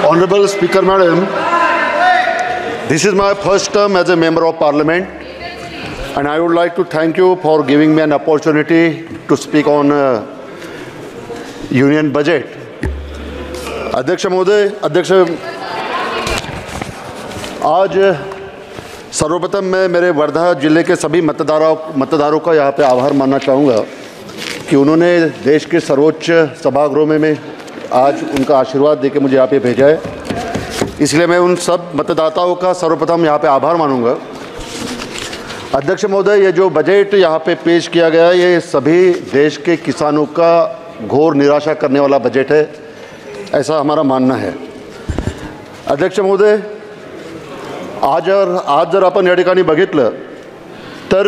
Honorable Speaker Madam, this is my first term as a Member of Parliament, and I would like to thank you for giving me an opportunity to speak on Union Budget. अध्यक्ष महोदय, अध्यक्ष, आज सर्वप्रथम मैं मेरे वर्धा जिले के सभी मतदारों का यहाँ पे आभार मानना चाहूँगा कि उन्होंने देश के सर्वोच्च सभागृह में आज उनका आशीर्वाद देके मुझे यहाँ पे भेजा है। इसलिए मैं उन सब मतदाताओं का सर्वप्रथम यहाँ पे आभार मानूंगा। अध्यक्ष महोदय, ये जो बजट यहाँ पे पेश किया गया है, ये सभी देश के किसानों का घोर निराशा करने वाला बजट है, ऐसा हमारा मानना है। अध्यक्ष महोदय, आज जर आपण या ठिकाणी बघितलं तर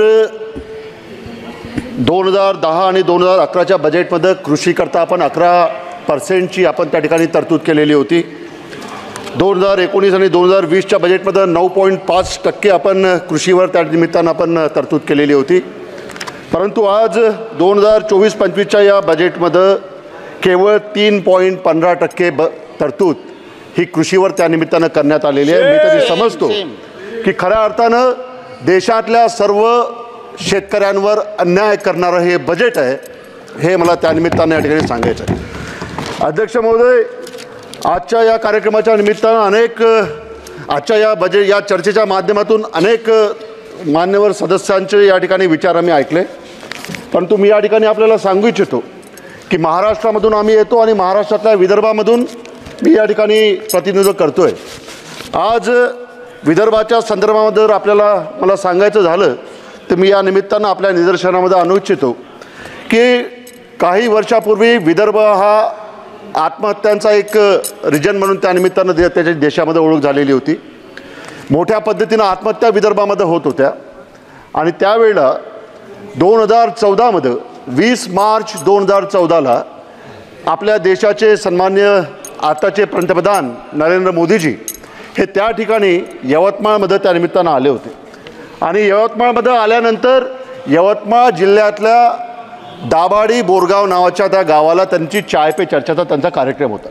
2010 आणि 2011च्या बजेटमध्ये कृषीकरता आपण 11% आपण त्या ठिकाणी तरतूद केलेली होती। 2019 आणि 2020च्या बजेटमध्ये 9.5% आपण कृषीवर त्या निमित्तानं आपण तरतूद केलेली होती। परंतु आज 2024-25च्या या बजेटमध्ये केवळ 3.15% तरतूद ही कृषीवर त्या निमित्तानं करण्यात आलेली आहे। मी तरी समजतो की खऱ्या अर्थानं देशातल्या सर्व शेतकऱ्यांवर अन्याय करणारं हे बजेट आहे, हे मला त्या निमित्तानं या ठिकाणी सांगायचं आहे। अध्यक्ष महोदय, आजच्या या कार्यक्रमाच्या निमित्तानं या चर्चेच्या माध्यमातून अनेक मान्यवर सदस्यांचे या ठिकाणी विचार आम्ही ऐकले, परंतु मी या ठिकाणी आपल्याला सांगू इच्छितो की महाराष्ट्रामधून आम्ही येतो आणि महाराष्ट्रातल्या विदर्भामधून मी या ठिकाणी प्रतिनिधित्व करतोय। आज विदर्भाच्या संदर्भामध्ये जर मला सांगायचं झालं तर मी या निमित्तानं आपल्या निदर्शनामध्ये आणू इच्छितो की काही वर्षापूर्वी विदर्भ हा आत्महत्यांचा एक रिजन म्हणून त्या निमित्तानं त्याच्या देशामध्ये ओळख झालेली होती। मोठ्या पद्धतीनं आत्महत्या विदर्भामध्ये होत होत्या आणि त्यावेळेला 2014 मध्ये 20 मार्च 2014ला आपल्या देशाचे सन्मान्य आताचे पंतप्रधान नरेंद्र मोदीजी हे त्या ठिकाणी यवतमाळमध्ये त्या निमित्तानं आले होते आणि यवतमाळमध्ये आल्यानंतर यवतमाळ जिल्ह्यातल्या दाभाडी बोरगाव नावाच्या त्या गावाला त्यांची चाय पे चर्चाचा त्यांचा कार्यक्रम होता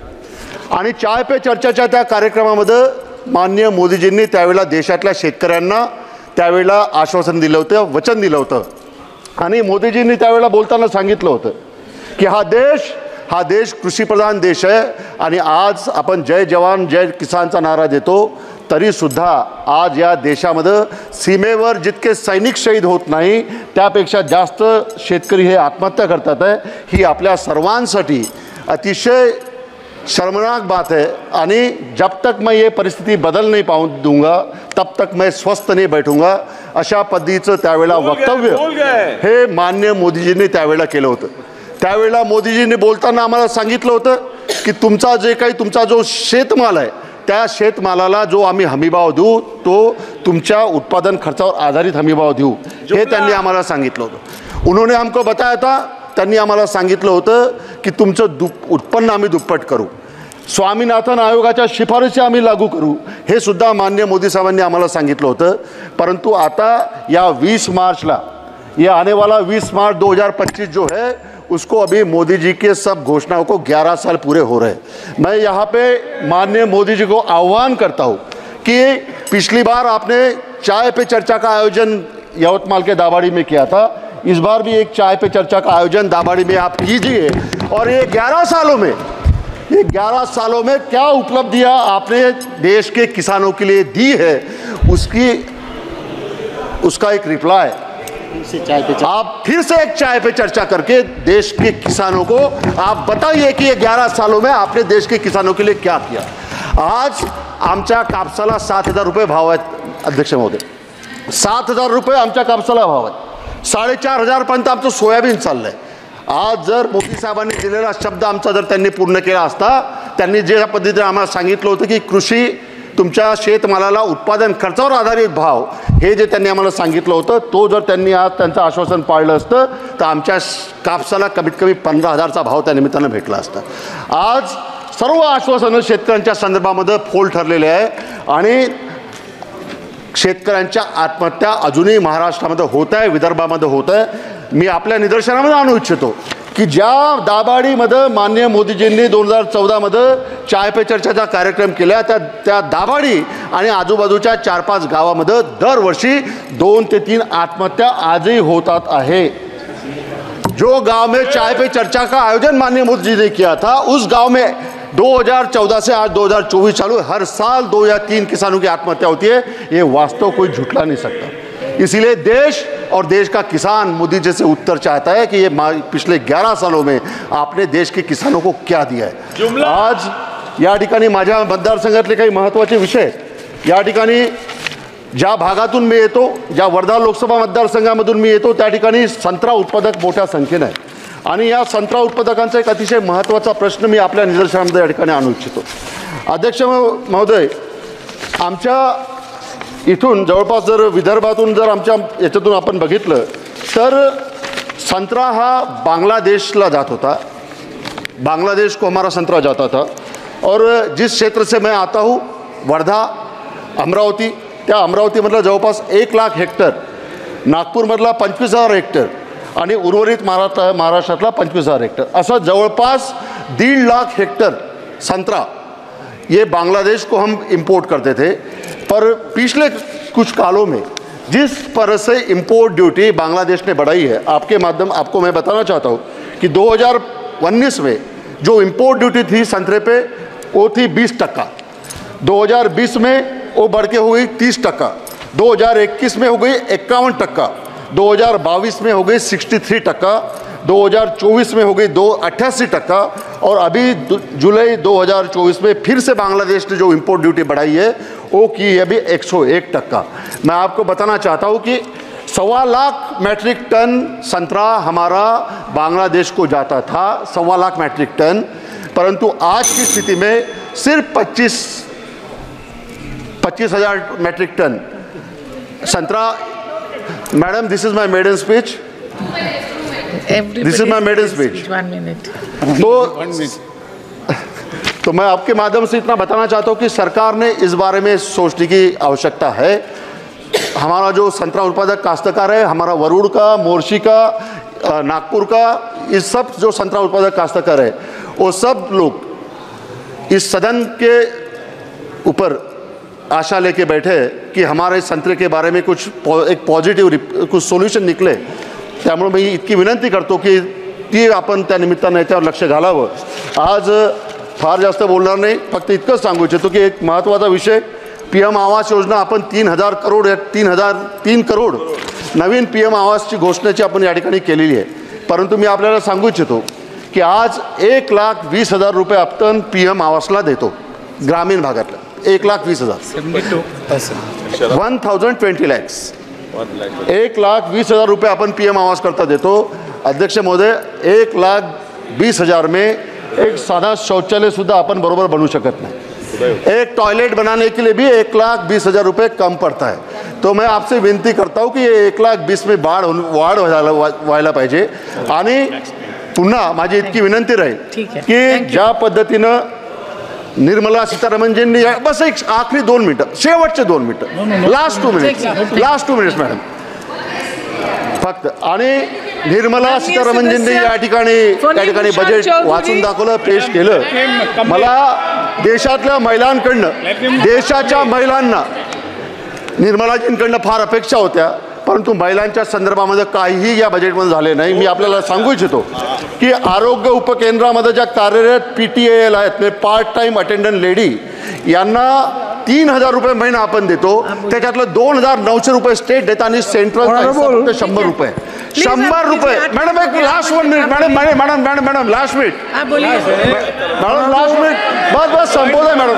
आणि चाय पे चर्चाच्या त्या कार्यक्रमामध्ये माननीय मोदीजींनी त्यावेळेला देशातल्या शेतकऱ्यांना त्यावेळेला आश्वासन दिलं होतं, वचन दिलं होतं आणि मोदीजींनी त्यावेळेला बोलताना सांगितलं होतं की हा देश कृषीप्रधान देश आहे आणि आज आपण जय जवान जय किसानचा नारा देतो, तरी सुद्धा आज या देशामध्ये सीमेवर जितके सैनिक शहीद होत नाही त्यापेक्षा जास्त शेतकरी हे आत्महत्या करतात आहे। ही आपल्या सर्वांसाठी अतिशय शर्मनाक बात है आणि जब तक मैं ये परिस्थिति बदल नहीं पाऊँ दूंगा तब तक मैं स्वस्थ नहीं बैठूंगा, अशा पद्धतीचं त्यावेळेला वक्तव्य हे माननीय मोदीजींनी त्यावेळेला केलं होतं। त्यावेळेला मोदीजींनी बोलताना आम्हाला सांगितलं होतं की तुमचा जो शेतमाल आहे त्या शेतमालाला जो आम्ही हमीभाव देऊ तो तुमच्या उत्पादन खर्चावर आधारित हमीभाव देऊ, हे त्यांनी आम्हाला सांगितलं होतं। उन्होंने हमको बताया था, त्यांनी आम्हाला सांगितलं होतं की तुमचं उत्पन्न आम्ही दुप्पट करू, स्वामीनाथन आयोगाच्या शिफारशी आम्ही लागू करू, हे सुद्धा माननीय मोदी साहेबांनी आम्हाला सांगितलं होतं। परंतु आता या 20 मार्चला ये आने वाला 20 मार्च 2025 जो है उसको अभी मोदी जी के सब घोषणाओं को 11 साल पूरे हो रहे हैं। मैं यहाँ पे माननीय मोदी जी को आह्वान करता हूँ कि पिछली बार आपने चाय पे चर्चा का आयोजन यवतमाल के दाभाड़ी में किया था, इस बार भी एक चाय पे चर्चा का आयोजन दाभाड़ी में आप कीजिए और ये 11 सालों में क्या उपलब्धियाँ आपने देश के किसानों के लिए दी है उसका एक रिप्लाई आप फिर से एक चाय पे चर्चा करके देश के किसानों को आप बताइए कि ये 11 सालों में आपने देश के किसानों के लिए क्या किया। आज आमच्या कापसाला 7,000 रुपये भाव आहेत अध्यक्ष महोदय, 7,000 रुपये आमच्या कापसाला भाव आहेत, 4,500 पर्यंत आमचं सोयाबीन चाललंय। आज जर मोदी साहेबांनी दिलेला शब्द आमचा जर त्यांनी पूर्ण केला असता, त्यांनी जे पद्धतीने आम्हाला सांगितलं होतं की कृषी तुमच्या शेतमालाला उत्पादन खर्चावर आधारित भाव, हे जे त्यांनी आम्हाला सांगितलं होतं तो जर त्यांनी आज त्यांचं आश्वासन पाळलं असतं तर आमच्या कापसाला कमीत कमी 15,000चा भाव त्या निमित्तानं भेटला असता। आज सर्व आश्वासनं शेतकऱ्यांच्या संदर्भामध्ये फोल ठरलेले आहे आणि शेतकऱ्यांच्या आत्महत्या अजूनही महाराष्ट्रामध्ये होत आहे, विदर्भामध्ये होत आहे। मी आपल्या निदर्शनामध्ये आणू इच्छितो की ज्या दाभाडीमध्ये माननीय मोदीजींनी 2014मध्ये चाय पे चर्चाचा कार्यक्रम केला, त्या दाभाडी आणि आजूबाजूच्या 4-5 गावामध्ये दरवर्षी 2 ते 3 आत्महत्या आजही होतात आहे। जो गांव में चाय पे चर्चा का आयोजन माननीय मोदी जी ने किया था, उस गांव में 2014 से आज 2024 चालू, हर साल 2 या 3 किसानों की आत्महत्या होती है। ये वास्तव कोई झुठला नहीं सकता। इसीलिए देश और देश का किसान मोदी जी से उत्तर चाहता है कि ये पिछले 11 सालों में आपने देश के किसानों को क्या दिया है। आज या ठिकाणी माझ्या मतदारसंघातले काही महत्त्वाचे विषय, या ठिकाणी ज्या भागातून मी येतो, ज्या वर्धा लोकसभा मतदारसंघामधून मी येतो, त्या ठिकाणी संत्रा उत्पादक मोठ्या संख्येने आहे आणि या संत्रा उत्पादकांचा एक अतिशय महत्त्वाचा प्रश्न मी आपल्या निदर्शनामध्ये या ठिकाणी आणू इच्छितो। अध्यक्ष महोदय, आमच्या इथून जवळपास जर विदर्भातून जर आमच्या याच्यातून आपण बघितलं तर संतरा हा बांग्लादेशला जात होता, बांग्लादेश को हमारा संतरा जाता था। और जिस क्षेत्र से मैं आता हूँ वर्धा अमरावती, त्या अमरावतीमधला जवळपास 1 लाख हेक्टर, नागपूरमधला 25,000 हेक्टर आणि उर्वरित महाराष्ट्रातला 25,000 हेक्टर, असं जवळपास 1.5 लाख हेक्टर संतरा ये बांग्लादेश को हम इंपोर्ट करते थे। पर पिछले कुछ कालों में जिस तरह से इंपोर्ट ड्यूटी बांग्लादेश ने बढ़ाई है, आपके माध्यम आपको मैं बताना चाहता हूँ कि 2019 में जो इंपोर्ट ड्यूटी थी संतरे पे वो थी 20%, 2020 में वो बढ़ के हो गई 30%, 2021 में हो गई 51%, 2022 में हो गई 63%, 2024 में हो गई 88% और अभी जुलाई 2024 में फिर से बांग्लादेश ने जो इंपोर्ट ड्यूटी बढ़ाई है वो की है अभी 101%। मैं आपको बताना चाहता हूँ कि 1.25 लाख मैट्रिक टन संतरा हमारा बांग्लादेश को जाता था, 1.25 लाख मैट्रिक टन, परंतु आज की स्थिति में सिर्फ 25,000 मैट्रिक टन संतरा। Madam, this is my maiden speech, this is my maiden speech. 1 minute. तो मैं आपके माध्यम से इतना बताना चाहता हूँ कि सरकार ने इस बारे में सोचने की आवश्यकता है। हमारा जो संतरा उत्पादक काश्तकार है, हमारा वरुड़ का, मोर्शी का, नागपुर का, इस सब जो संतरा उत्पादक काश्तकार है, वो सब लोग इस सदन के ऊपर आशा लेके बैठे कि हमारे संतरे के बारे में कुछ एक पॉझिटिव्ह कुछ सोल्युशन निघले। त्यामुळे मी इतकी विनंती करतो की ती आपण त्या निमित्ताने याच्यावर लक्ष घालावं। आज फार जास्त बोलणार नाही, फक्त इतकंच सांगू इच्छितो की एक महत्त्वाचा विषय, PM आवास योजना आपण 3,000 करोड 3 करोड नवीन PM आवासची घोषणेची आपण या ठिकाणी केलेली आहे। परंतु मी आपल्याला सांगू इच्छितो की आज 1,20,000 रुपये आपण PM आवासला देतो, ग्रामीण भागातला 1,20,000, 1,20 lakhs, 1,20,000 रुपये आपण PM आवास करता देतो। अध्यक्ष महोदय, 1,20,000 में एक साधा शौचालय सुद्धा अपन बरोबर बनू शकत नहीं। एक टॉयलेट बनाने के लिए भी 1,20,000 रुपये कम पड़ता है। तो मैं आपसे विनती करता हूँ कि ये 1,20,000 में वाढ व्हायला पाहिजे। आणि पुन्हा माझी इतकी विनंती राहील की ज्या पद्धतीनं निर्मला सीतारामनजींनी, बस एक आखरी 2 मिनटं, शेवटचे 2 मिनटं, लास्ट 2 मिनिट्स मॅडम फक्त, आणि निर्मला सीतारामनजींनी या ठिकाणी बजेट वाचून दाखवलं, पेश केलं। मला देशातल्या महिलांकडनं, देशाच्या महिलांना निर्मलाजींकडनं फार अपेक्षा होत्या, परंतु महिलांच्या संदर्भामध्ये काहीही या बजेटमध्ये झाले नाही। मी आपल्याला सांगू इच्छितो की आरोग्य उपकेंद्रामध्ये ज्या कार्यरत PTAL आहेत, म्हणजे पार्ट टाइम अटेंडंट लेडी, यांना 3,000 रुपये महिना आपण देतो, त्याच्यातलं 2,900 रुपये स्टेट देता आणि सेंट्रल 100 रुपये, 100 रुपये। मॅडम एक last 1 minute, madam last minute, madam last minute, बस संपवलंय madam,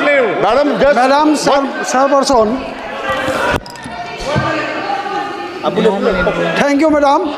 madam sir person. Thank you madam.